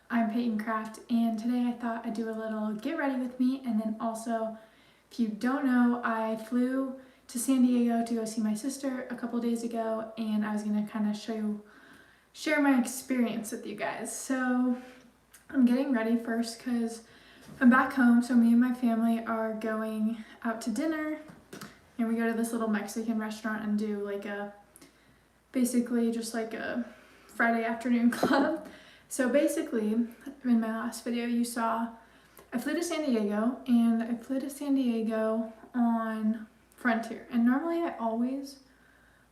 I'm Peyton Craft, and today I thought I'd do a little get ready with me, and then also, if you don't know, I flew to San Diego to go see my sister a couple days ago, and I was gonna kind of share my experience with you guys. So I'm getting ready first because I'm back home, so me and my family are going out to dinner, and we go to this little Mexican restaurant and do basically just like a Friday afternoon club. So basically, in my last video you saw, I flew to San Diego, and I flew to San Diego on Frontier. And normally I always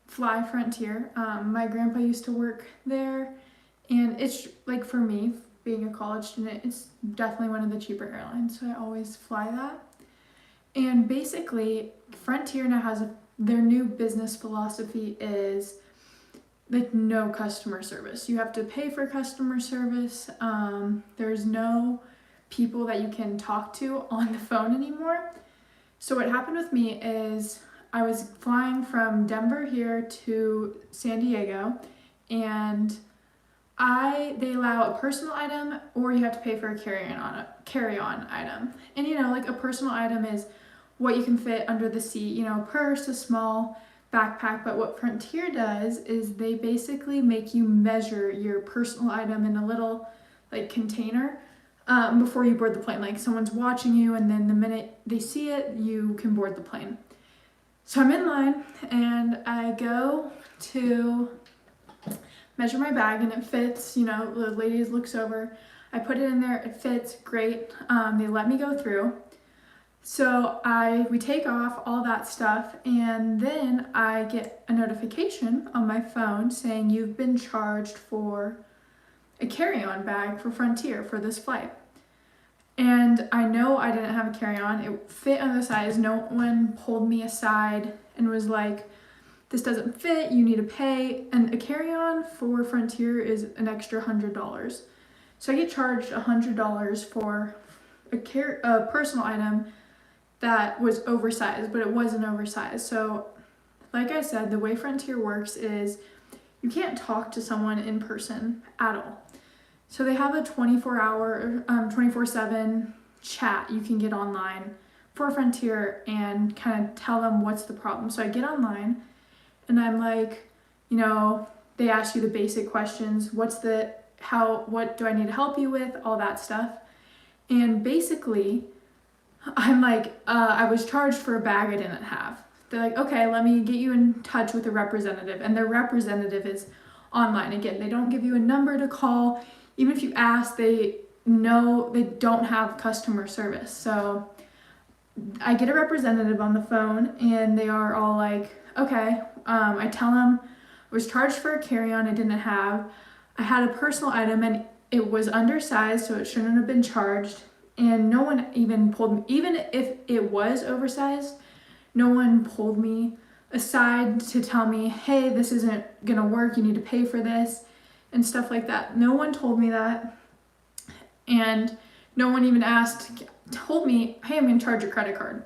fly Frontier. My grandpa used to work there, and it's like, for me, being a college student, it's definitely one of the cheaper airlines, so I always fly that. And basically, Frontier now has their new business philosophy is like no customer service. You have to pay for customer service. There's no people that you can talk to on the phone anymore. So what happened with me is I was flying from Denver here to San Diego, and they allow a personal item, or you have to pay for a carry-on item. And like a personal item is what you can fit under the seat, purse, a small backpack. But what Frontier does is they basically make you measure your personal item in a little container before you board the plane. Like, someone's watching you, and then the minute they see it, you can board the plane. So I'm in line, and I go to measure my bag, and it fits. The lady looks over, I put it in there, it fits great. They let me go through. So we take off, all that stuff, and then I get a notification on my phone saying you've been charged for a carry-on bag for Frontier for this flight. And I know I didn't have a carry-on. It fit on the size. No one pulled me aside and was like, this doesn't fit, you need to pay. And a carry-on for Frontier is an extra $100. So I get charged $100 for a personal item that was oversized, but it wasn't oversized. So like I said, the way Frontier works is you can't talk to someone in person at all. So they have a 24/7 chat you can get online for Frontier and kind of tell them what's the problem. So I get online, and I'm like, they ask you the basic questions. What do I need to help you with? All that stuff. And basically, I'm like, I was charged for a bag I didn't have. They're like, okay, let me get you in touch with a representative. And their representative is online. Again, they don't give you a number to call. Even if you ask, they know they don't have customer service. So I get a representative on the phone, and they are all like, okay. I tell them I was charged for a carry-on I didn't have. I had a personal item, and it was undersized, so it shouldn't have been charged. And no one even pulled me, even if it was oversized, no one pulled me aside to tell me, hey, this isn't gonna work, you need to pay for this, and stuff like that. No one told me that. And no one even told me, hey, I'm gonna charge your credit card.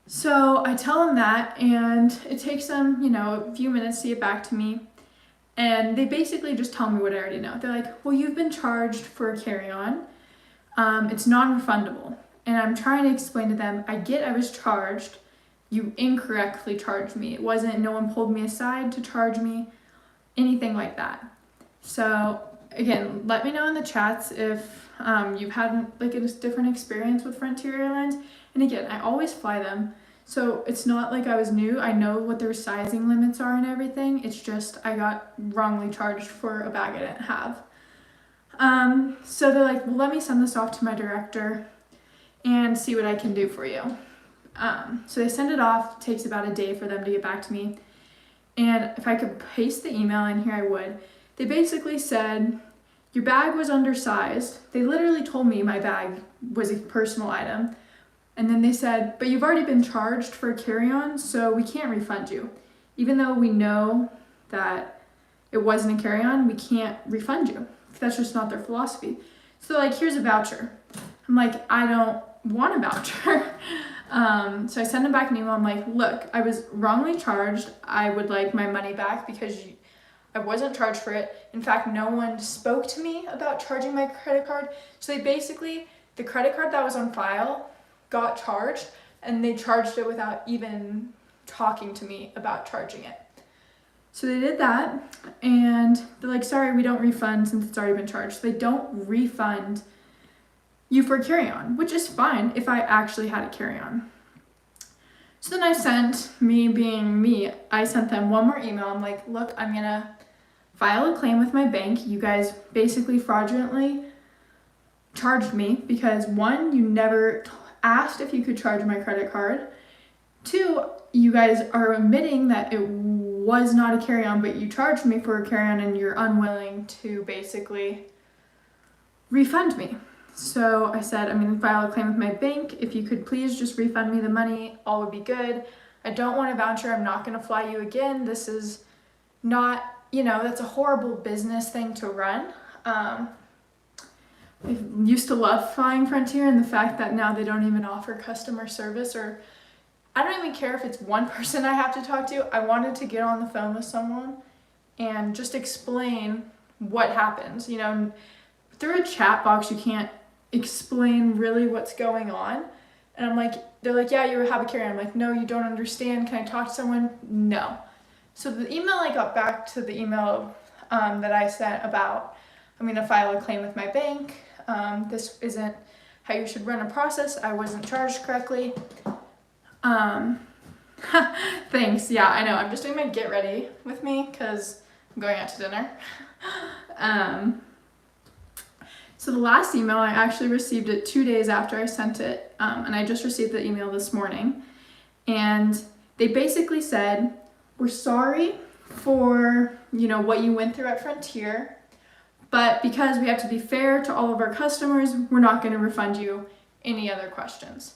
So I tell them that, and it takes them, a few minutes to get back to me. And they basically just tell me what I already know. They're like, well, you've been charged for a carry-on. It's non-refundable. And I'm trying to explain to them, I was charged, you incorrectly charged me. It wasn't, no one pulled me aside to charge me, anything like that. So again, let me know in the chats if you've had a different experience with Frontier Airlines. And again, I always fly them, so it's not like I was new. I know what their sizing limits are and everything. It's just I got wrongly charged for a bag I didn't have. So they're like, well, let me send this off to my director and see what I can do for you. So they send it off. It takes about a day for them to get back to me. And if I could paste the email in here, I would. They basically said, your bag was undersized. They literally told me my bag was a personal item. And then they said, but you've already been charged for a carry-on, so we can't refund you. Even though we know that it wasn't a carry-on, we can't refund you. That's just not their philosophy. So here's a voucher. I'm like, I don't want a voucher. So I send them back an email. I'm like, look, I was wrongly charged. I would like my money back because I wasn't charged for it. In fact, no one spoke to me about charging my credit card. So the credit card that was on file got charged, and they charged it without even talking to me about charging it. So they did that, and they're like, sorry, we don't refund since it's already been charged. They don't refund you for carry-on, which is fine if I actually had a carry-on. So then I sent them one more email. I'm like, look, I'm gonna file a claim with my bank. You guys basically fraudulently charged me because 1, you never asked if you could charge my credit card. 2, you guys are admitting that it was not a carry-on, but you charged me for a carry-on and you're unwilling to basically refund me. So I said, I'm going to file a claim with my bank. If you could please just refund me the money, all would be good. I don't want a voucher. I'm not going to fly you again. This is not, that's a horrible business thing to run. I used to love flying Frontier, and the fact that now they don't even offer customer service, or I don't even care if it's one person I have to talk to. I wanted to get on the phone with someone and just explain what happens. Through a chat box, you can't explain really what's going on. And I'm like, they're like, yeah, you have a carry-on. I'm like, no, you don't understand. Can I talk to someone? No. So the email, I got back to the email that I sent about, I'm going to file a claim with my bank. This isn't how you should run a process. I wasn't charged correctly. Thanks. Yeah, I know. I'm just doing my get ready with me because I'm going out to dinner. So the last email, I actually received it 2 days after I sent it, and I just received the email this morning. And they basically said, we're sorry for, what you went through at Frontier, but because we have to be fair to all of our customers, we're not going to refund you any other questions.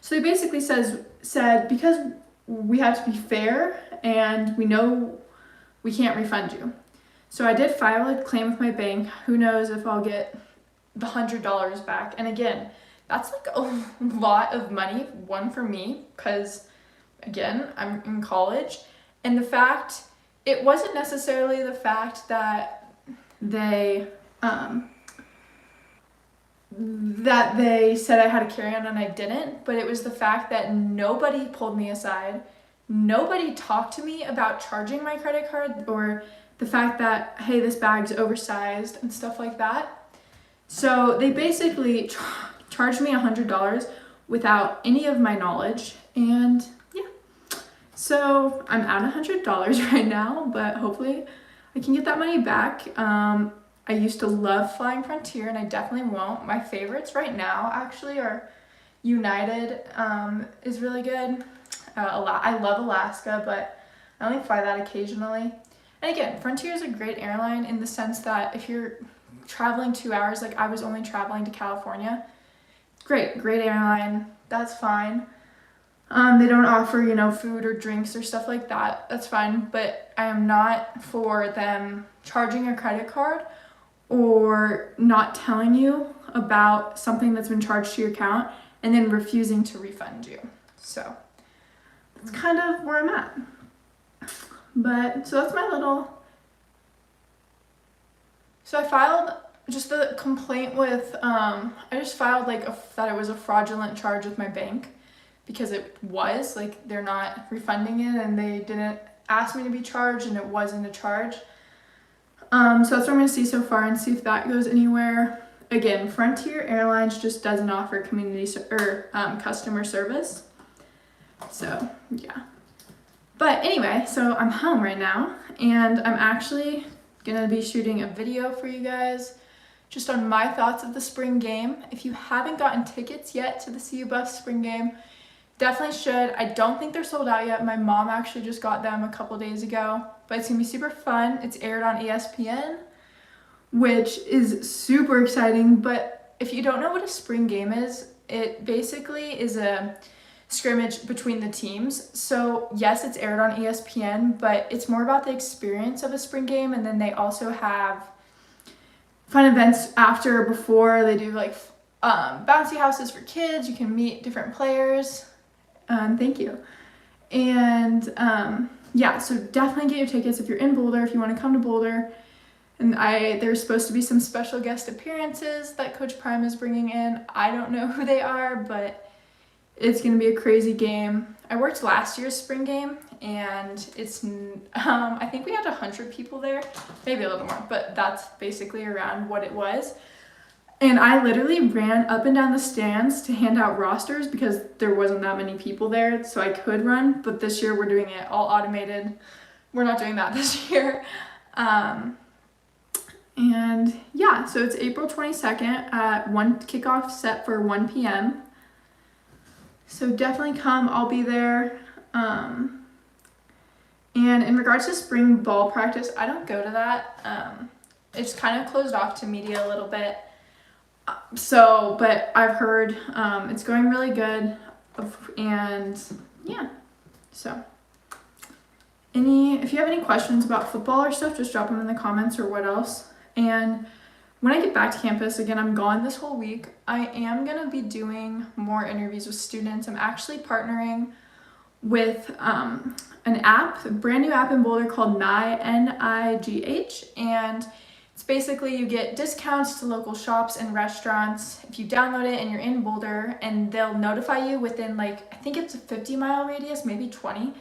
So they basically said because we have to be fair and we know we can't refund you. So I did file a claim with my bank. Who knows if I'll get the $100 back. And again, that's like a lot of money, one for me, because again, I'm in college. And it wasn't necessarily the fact that they said I had a carry-on and I didn't, but it was the fact that nobody pulled me aside. Nobody talked to me about charging my credit card, or the fact that, hey, this bag's oversized and stuff like that. So they basically charged me $100 without any of my knowledge, and yeah. So I'm at $100 right now, but hopefully I can get that money back. I used to love flying Frontier, and I definitely won't. My favorites right now actually are United, is really good. I love Alaska, but I only fly that occasionally. And again, Frontier is a great airline in the sense that if you're traveling 2 hours, like I was only traveling to California, great airline, that's fine. They don't offer, food or drinks or stuff like that, that's fine, but I am not for them charging a credit card or not telling you about something that's been charged to your account and then refusing to refund you. So that's kind of where I'm at. But so that's my little. So I filed just the complaint with, I just filed that it was a fraudulent charge with my bank, because it was, they're not refunding it and they didn't ask me to be charged and it wasn't a charge. So that's what I'm going to see so far and see if that goes anywhere. Again, Frontier Airlines just doesn't offer customer service. So yeah. But anyway, so I'm home right now and I'm actually gonna be shooting a video for you guys just on my thoughts of the spring game. If you haven't gotten tickets yet to the CU Buffs spring game, definitely should. I don't think they're sold out yet. My mom actually just got them a couple days ago, but it's gonna be super fun. It's aired on ESPN, which is super exciting. But if you don't know what a spring game is, it basically is a scrimmage between the teams. So yes, it's aired on ESPN, but it's more about the experience of a spring game. And then they also have fun events after or before. They do bouncy houses for kids. You can meet different players. Thank you. And yeah, so definitely get your tickets if you're in Boulder, if you want to come to Boulder. And there's supposed to be some special guest appearances that Coach Prime is bringing in. I don't know who they are, but it's going to be a crazy game. I worked last year's spring game, and it's, I think we had 100 people there, maybe a little more, but that's basically around what it was. And I literally ran up and down the stands to hand out rosters because there wasn't that many people there, so I could run. But this year we're doing it all automated. We're not doing that this year. And yeah, so it's April 22nd at kickoff set for 1 p.m. So definitely come, I'll be there. And in regards to spring ball practice, I don't go to that. It's kind of closed off to media a little bit. So, but I've heard it's going really good. And yeah, so if you have any questions about football or stuff, just drop them in the comments or what else. And when I get back to campus, again, I'm gone this whole week. I am going to be doing more interviews with students. I'm actually partnering with an app, a brand new app in Boulder called NIGH, N-I-G-H. And it's basically you get discounts to local shops and restaurants if you download it and you're in Boulder, and they'll notify you within I think it's a 50-mile radius, maybe 20.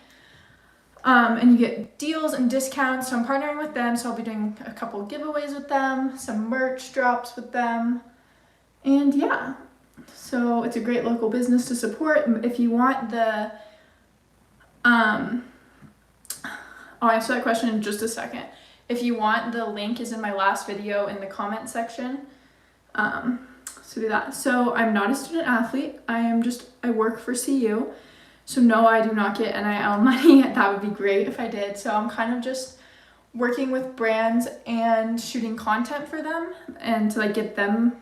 And you get deals and discounts. So I'm partnering with them. So I'll be doing a couple giveaways with them, some merch drops with them. And yeah, so it's a great local business to support. If you want I'll answer that question in just a second. If you want, the link is in my last video in the comment section. So do that. So I'm not a student athlete. I work for CU. So no, I do not get NIL money. That would be great if I did. So I'm kind of just working with brands and shooting content for them and to get them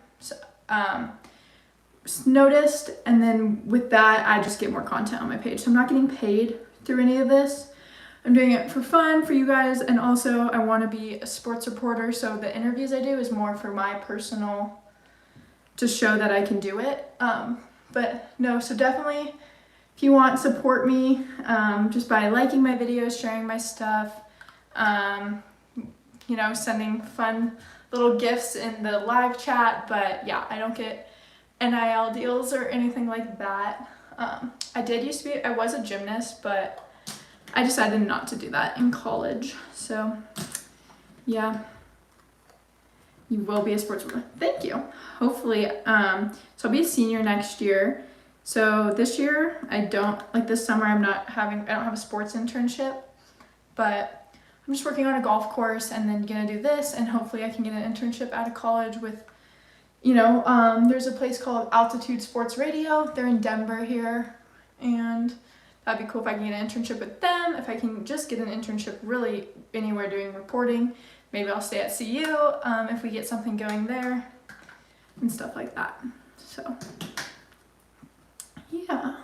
noticed. And then with that, I just get more content on my page. So I'm not getting paid through any of this. I'm doing it for fun for you guys. And also I want to be a sports reporter. So the interviews I do is more for my personal, to show that I can do it. But no, so definitely, if you want, support me just by liking my videos, sharing my stuff, sending fun little gifts in the live chat. But yeah, I don't get NIL deals or anything like that. I was a gymnast, but I decided not to do that in college. So yeah, you will be a sports reporter. Thank you. Hopefully, so I'll be a senior next year. So this year, this summer, I don't have a sports internship, but I'm just working on a golf course and then gonna do this, and hopefully I can get an internship out of college with, there's a place called Altitude Sports Radio. They're in Denver here, and that'd be cool if I can get an internship with them. If I can just get an internship really anywhere doing reporting, maybe I'll stay at CU if we get something going there and stuff like that. So yeah,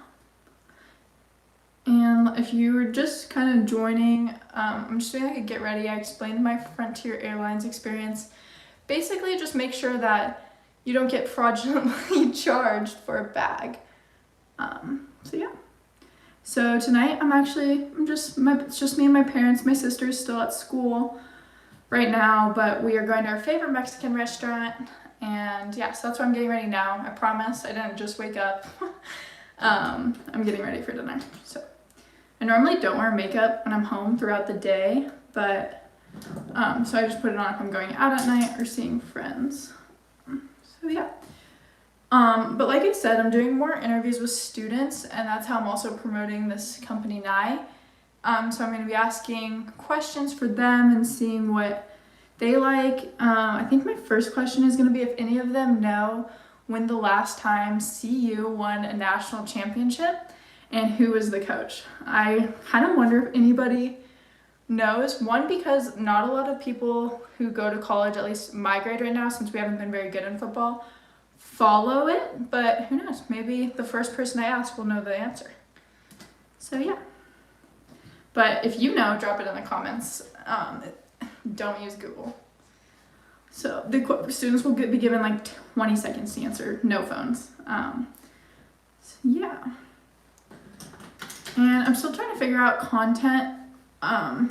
and if you were just kind of joining, I'm just doing a get ready. I explained my Frontier Airlines experience. Basically, just make sure that you don't get fraudulently charged for a bag. So yeah. So tonight it's just me and my parents. My sister's still at school right now, but we are going to our favorite Mexican restaurant. And yeah, so that's why I'm getting ready now. I promise I didn't just wake up. I'm getting ready for dinner. So I normally don't wear makeup when I'm home throughout the day, but so I just put it on if I'm going out at night or seeing friends. So yeah. But like I said, I'm doing more interviews with students, and that's how I'm also promoting this company NIGH. So I'm going to be asking questions for them and seeing what they like. I think my first question is going to be if any of them know when the last time CU won a national championship and who was the coach. I kind of wonder if anybody knows. One, because not a lot of people who go to college, at least my grade right now, since we haven't been very good in football, follow it, but who knows? Maybe the first person I ask will know the answer. So yeah. But if you know, drop it in the comments. Don't use Google. So the students will be given 20 seconds to answer, no phones. So yeah. And I'm still trying to figure out content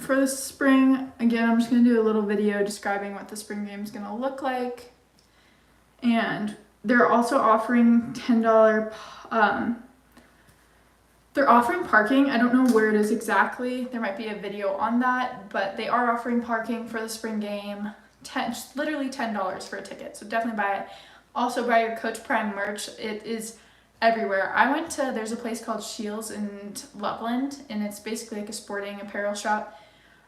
For the spring, again, I'm just gonna do a little video describing what the spring game is gonna look like. And they're also offering $10, they're offering parking. I don't know where it is exactly. There might be a video on that, but they are offering parking for the spring game. Literally $10 for a ticket, so definitely buy it. Also buy your Coach Prime merch. It is everywhere. There's a place called Shields in Loveland, and it's basically like a sporting apparel shop.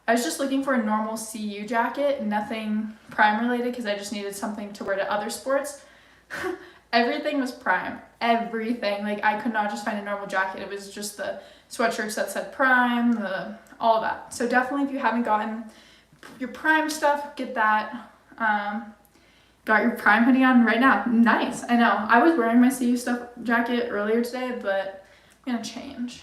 I was just looking for a normal CU jacket, nothing Prime related, because I just needed something to wear to other sports. Everything was Prime. Everything. Like, I could not just find a normal jacket. It was just the sweatshirts that said Prime, all of that. So definitely, if you haven't gotten your Prime stuff, get that. Got your Prime hoodie on right now. Nice. I know. I was wearing my CU stuff jacket earlier today, but I'm gonna change.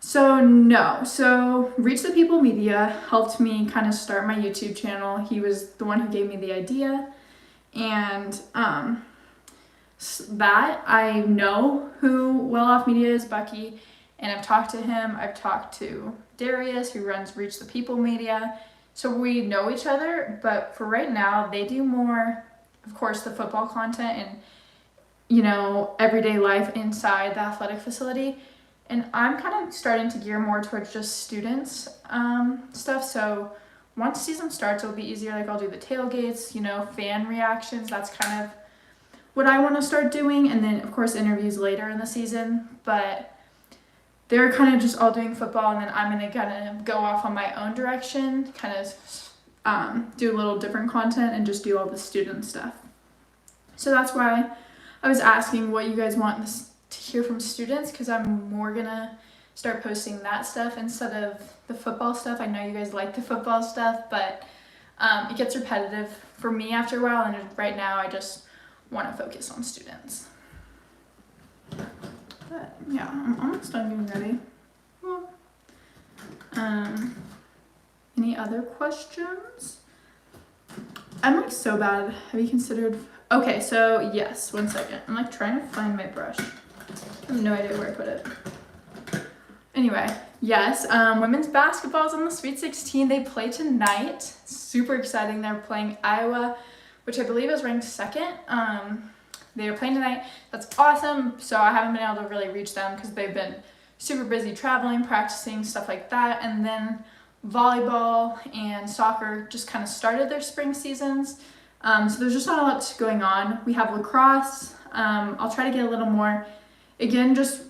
So Reach the People Media helped me kind of start my YouTube channel. He was the one who gave me the idea. And that I know who Well Off Media is, Bucky, and I've talked to him. I've talked to Darius, who runs Reach the People Media. So we know each other, but for right now, they do more, of course, the football content and, you know, everyday life inside the athletic facility. And I'm kind of starting to gear more towards just students stuff. So once season starts, it'll be easier. Like, I'll do the tailgates, you know, fan reactions. That's kind of what I want to start doing. And then, of course, interviews later in the season. But they're kind of just all doing football, and then I'm going to kind of go off on my own direction, kind of do a little different content and just do all the student stuff. So that's why I was asking what you guys want to hear from students, because I'm more going to start posting that stuff instead of the football stuff. I know you guys like the football stuff, but it gets repetitive for me after a while, and right now I just want to focus on students. But yeah, I'm almost done getting ready. Well, any other questions? I'm like so bad. Have you considered? Okay, so yes, 1 second. I'm like trying to find my brush. I have no idea where I put it. Anyway, yes, women's basketball is in the Sweet 16. They play tonight. Super exciting. They're playing Iowa, which I believe is ranked second. They are playing tonight. That's awesome. So I haven't been able to really reach them because they've been super busy traveling, practicing, stuff like that. And then volleyball and soccer just kind of started their spring seasons. So there's just not a lot going on. We have lacrosse. I'll try to get a little more. Again, just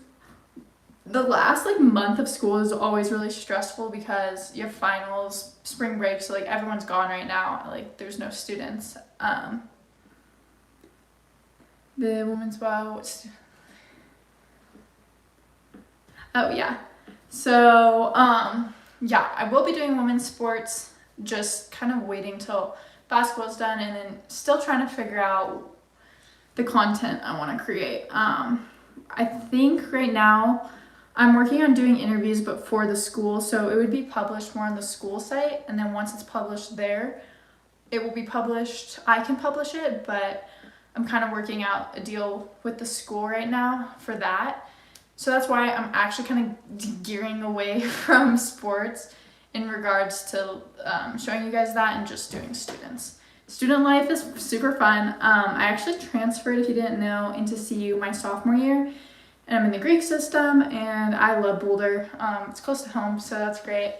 the last like month of school is always really stressful because you have finals, spring break, so like everyone's gone right now. Like, there's no students. The women's oh yeah. So yeah, I will be doing women's sports, just kind of waiting till basketball's done, and then still trying to figure out the content I want to create. I think right now I'm working on doing interviews, but for the school, so it would be published more on the school site, and then once it's published there, it will be published. I can publish it, but I'm kind of working out a deal with the school right now for that. So that's why I'm actually kind of gearing away from sports in regards to showing you guys that and just doing students. Student life is super fun. I actually transferred, if you didn't know, into CU my sophomore year, and I'm in the Greek system, and I love Boulder. It's close to home, so that's great.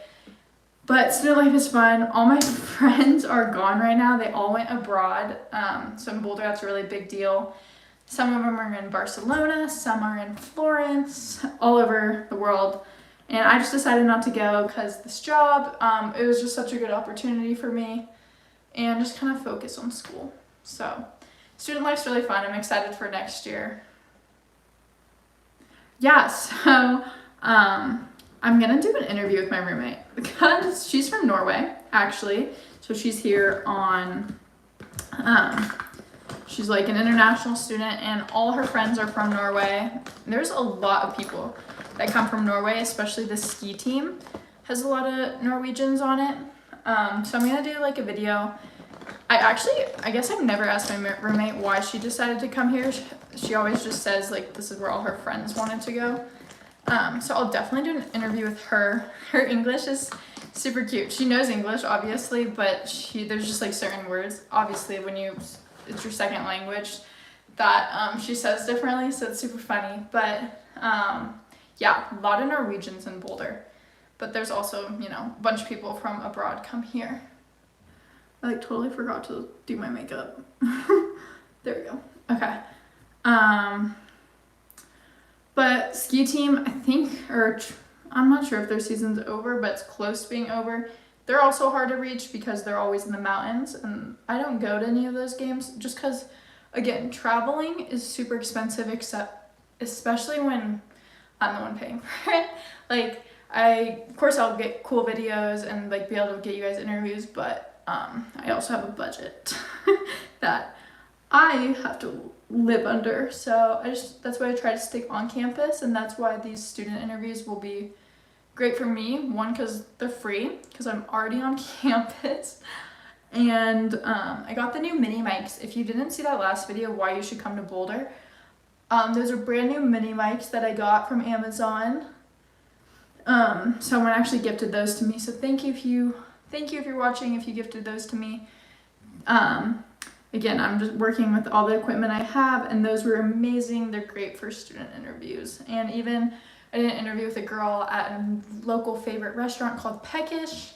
But student life is fun. All my friends are gone right now. They all went abroad. So in Boulder, that's a really big deal. Some of them are in Barcelona, some are in Florence, all over the world. And I just decided not to go because this job, it was just such a good opportunity for me, and just kind of focus on school. So student life's really fun. I'm excited for next year. Yeah, so I'm gonna do an interview with my roommate because she's from Norway, actually. So she's here on, she's like an international student, and all her friends are from Norway. There's a lot of people that come from Norway, especially the ski team has a lot of Norwegians on it. So I'm gonna do like a video. I guess I've never asked my roommate why she decided to come here. She always just says like this is where all her friends wanted to go. So I'll definitely do an interview with her. Her English is super cute. She knows English, obviously, but there's just like certain words, obviously, when it's your second language, that she says differently, so it's super funny. But yeah, a lot of Norwegians in Boulder, but there's also, a bunch of people from abroad come here. I like totally forgot to do my makeup. There we go. Okay. But ski team, I think, I'm not sure if their season's over, but it's close to being over. They're also hard to reach because they're always in the mountains, and I don't go to any of those games just because, again, traveling is super expensive, especially when I'm the one paying for it. Like, of course I'll get cool videos and like be able to get you guys interviews, but I also have a budget that I have to live under, so that's why I try to stick on campus, and that's why these student interviews will be great for me. One, because they're free, because I'm already on campus, and I got the new mini mics. If you didn't see that last video, why you should come to Boulder, those are brand new mini mics that I got from Amazon. Someone actually gifted those to me, so thank you if you're watching, if you gifted those to me. Again, I'm just working with all the equipment I have, and those were amazing. They're great for student interviews. And even I did an interview with a girl at a local favorite restaurant called Peckish,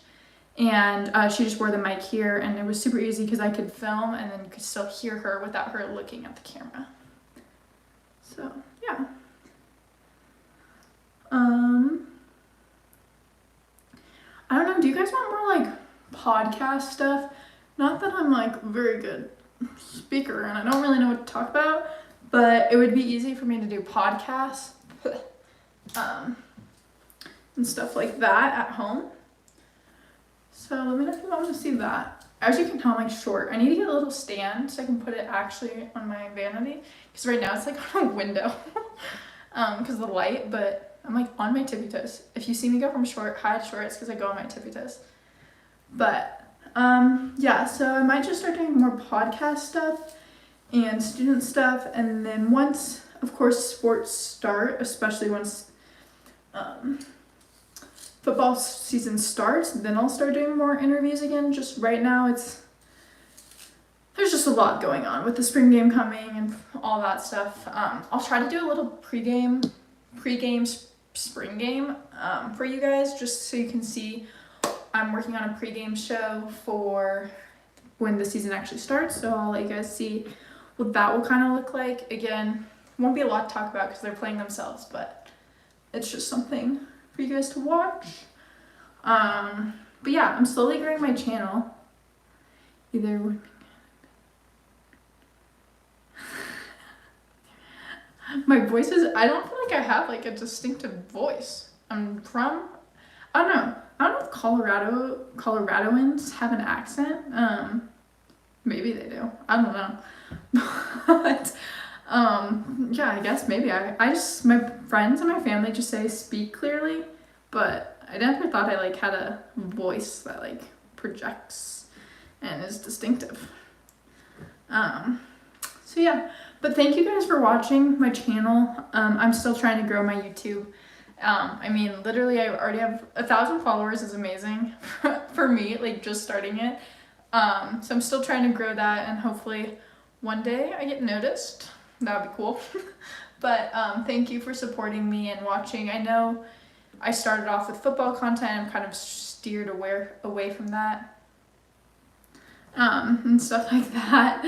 and she just wore the mic here, and it was super easy because I could film and then could still hear her without her looking at the camera. So, yeah. I don't know, do you guys want more like podcast stuff? Not that I'm like very good speaker and I don't really know what to talk about, but it would be easy for me to do podcasts and stuff like that at home. So let me know if you want to see that. As you can tell, I'm like short. I need to get a little stand so I can put it actually on my vanity, because right now it's like on a window because of the light, but I'm like on my tippy toes. If you see me go from high to short, it's because I go on my tippy toes. But yeah, so I might just start doing more podcast stuff and student stuff, and then once, of course, sports start, especially once football season starts, then I'll start doing more interviews again. Just right now, there's just a lot going on with the spring game coming and all that stuff. I'll try to do a little pregame spring game for you guys, just so you can see. I'm working on a pregame show for when the season actually starts, so I'll let you guys see what that will kind of look like. Again, won't be a lot to talk about because they're playing themselves, but it's just something for you guys to watch. But yeah, I'm slowly growing my channel. My voice is, I don't feel like I have like a distinctive voice. I don't know if Coloradoans have an accent. Maybe they do. I don't know. But yeah, I guess maybe my friends and my family just say speak clearly, but I never thought I like had a voice that like projects and is distinctive. So yeah, but thank you guys for watching my channel. I'm still trying to grow my YouTube. I mean, literally, I already have 1,000 followers is amazing for me, like just starting it. So I'm still trying to grow that, and hopefully one day I get noticed. That would be cool. But thank you for supporting me and watching. I know I started off with football content. I'm kind of steered away from that and stuff like that.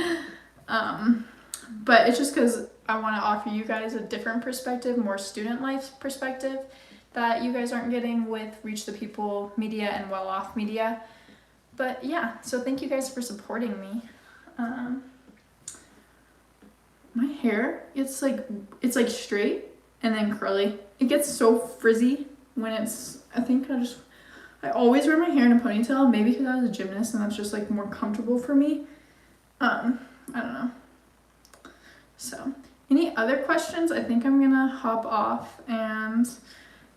But it's just because I want to offer you guys a different perspective, more student life perspective that you guys aren't getting with Reach the People media and Well Off media. But yeah, so thank you guys for supporting me. My hair, it's like straight and then curly. It gets so frizzy when I always wear my hair in a ponytail, maybe because I was a gymnast and that's just like more comfortable for me. I don't know. So, any other questions? I think I'm gonna hop off and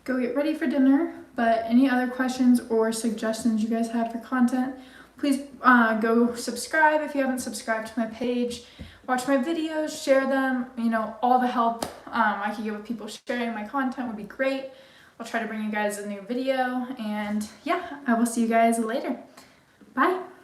go get ready for dinner. But any other questions or suggestions you guys have for content, please please go subscribe if you haven't subscribed to my page. Watch my videos, share them. You know, all the help I can get with people sharing my content would be great. I'll try to bring you guys a new video, and yeah, I will see you guys later. Bye.